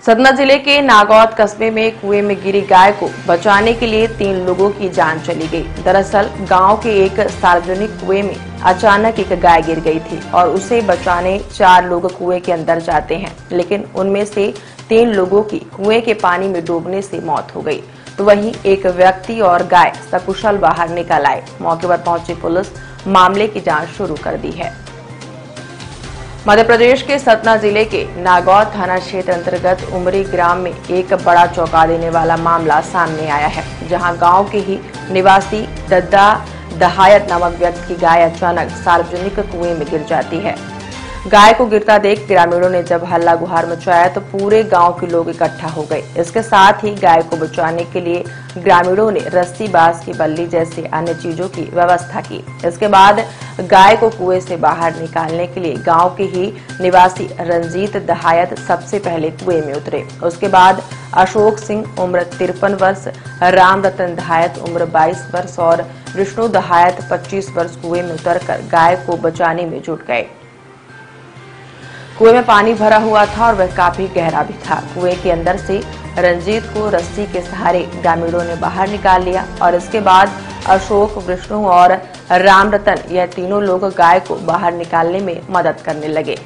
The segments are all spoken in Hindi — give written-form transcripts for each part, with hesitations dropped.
सतना जिले के नागौद कस्बे में कुएं में गिरी गाय को बचाने के लिए 3 लोगों की जान चली गई। दरअसल गांव के एक सार्वजनिक कुएं में अचानक एक गाय गिर गई थी और उसे बचाने 4 लोग कुएं के अंदर जाते हैं, लेकिन उनमें से 3 लोगों की कुएं के पानी में डूबने से मौत हो गई, तो वहीं एक व्यक्ति और गाय सकुशल बाहर निकल आए। मौके पर पहुंची पुलिस मामले की जाँच शुरू कर दी है। मध्य प्रदेश के सतना जिले के नागौद थाना क्षेत्र अंतर्गत उमरी ग्राम में एक बड़ा चौंका देने वाला मामला सामने आया है, जहां गांव के ही निवासी दद्दा दहायत नामक व्यक्ति की गाय अचानक सार्वजनिक कुएं में गिर जाती है। गाय को गिरता देख ग्रामीणों ने जब हल्ला गुहार मचाया तो पूरे गांव के लोग इकट्ठा हो गए। इसके साथ ही गाय को बचाने के लिए ग्रामीणों ने रस्सी, बांस की बल्ली जैसे अन्य चीजों की व्यवस्था की। इसके बाद गाय को कुएं से बाहर निकालने के लिए गांव के ही निवासी रंजीत दहायत सबसे पहले कुएं में उतरे। उसके बाद अशोक सिंह उम्र 53 वर्ष, राम रतन दहायत उम्र 22 वर्ष और विष्णु दहायत 25 वर्ष कुएं में उतरकर गाय को बचाने में जुट गए। कुएं में पानी भरा हुआ था और वह काफी गहरा भी था। कुएं के अंदर से रंजीत को रस्सी के सहारे ग्रामीणों ने बाहर निकाल लिया और इसके बाद अशोक, विष्णु और राम रतन यह तीनों लोग गाय को बाहर निकालने में मदद करने लगे।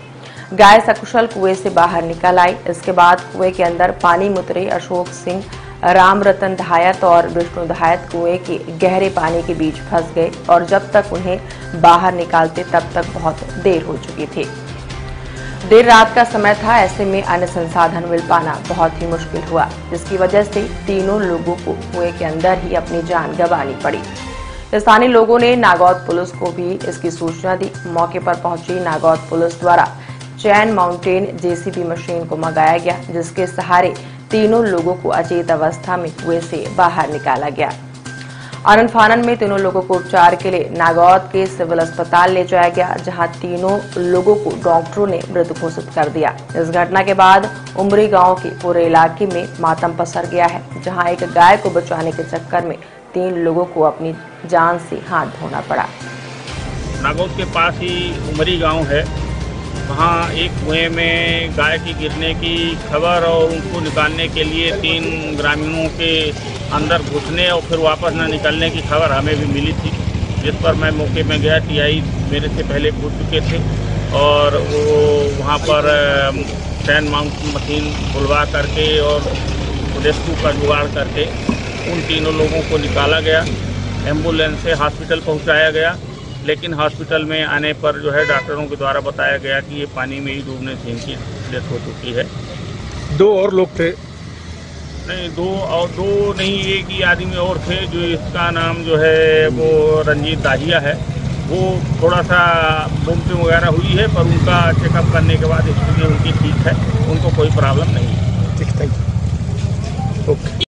गाय सकुशल कुएं से बाहर निकल आई। इसके बाद कुएं के अंदर पानी में उतरे अशोक सिंह, राम रतन दहायत और विष्णु दहायत कुएं के गहरे पानी के बीच फंस गए और जब तक उन्हें बाहर निकालते तब तक बहुत देर हो चुकी थी। देर रात का समय था, ऐसे में अन्य संसाधन मिल पाना बहुत ही मुश्किल हुआ, जिसकी वजह से तीनों लोगों को कुएं के अंदर ही अपनी जान गंवानी पड़ी। स्थानीय लोगों ने नागौद पुलिस को भी इसकी सूचना दी। मौके पर पहुंची नागौद पुलिस द्वारा चैन माउंटेन जेसीबी मशीन को मंगाया गया, जिसके सहारे तीनों लोगों को अचेत अवस्था में कुएं से बाहर निकाला गया। आनन फानन में तीनों लोगों को उपचार के लिए नागौद के सिविल अस्पताल ले जाया गया, जहां तीनों लोगों को डॉक्टरों ने मृत घोषित कर दिया। इस घटना के बाद उमरी गांव के पूरे इलाके में मातम पसर गया है, जहां एक गाय को बचाने के चक्कर में 3 लोगों को अपनी जान से हाथ धोना पड़ा। नागौद के पास ही उमरी गाँव है, वहाँ एक कुएं में गाय की गिरने की खबर और उनको निकालने के लिए 3 ग्रामीणों के अंदर घुसने और फिर वापस न निकलने की खबर हमें भी मिली थी, जिस पर मैं मौके में गया। टीआई मेरे से पहले पूछ चुके थे और वो वहाँ पर चैन माउंट मशीन बुलवा करके और रेस्क्यू का जुगाड़ करके उन तीनों लोगों को निकाला गया। एम्बुलेंस से हॉस्पिटल पहुँचाया गया, लेकिन हॉस्पिटल में आने पर जो है डॉक्टरों के द्वारा बताया गया कि ये पानी में ही डूबने से इनकी डेथ हो चुकी है। 2 और लोग थे? नहीं, 2 नहीं, एक ही आदमी और थे, जो इसका नाम जो है वो रंजीत दाहिया है। वो थोड़ा सा वोमिटिंग वगैरह हुई है, पर उनका चेकअप करने के बाद स्थिति उनकी ठीक है, उनको कोई प्रॉब्लम नहीं है। ठीक, थैंक यू। ओके।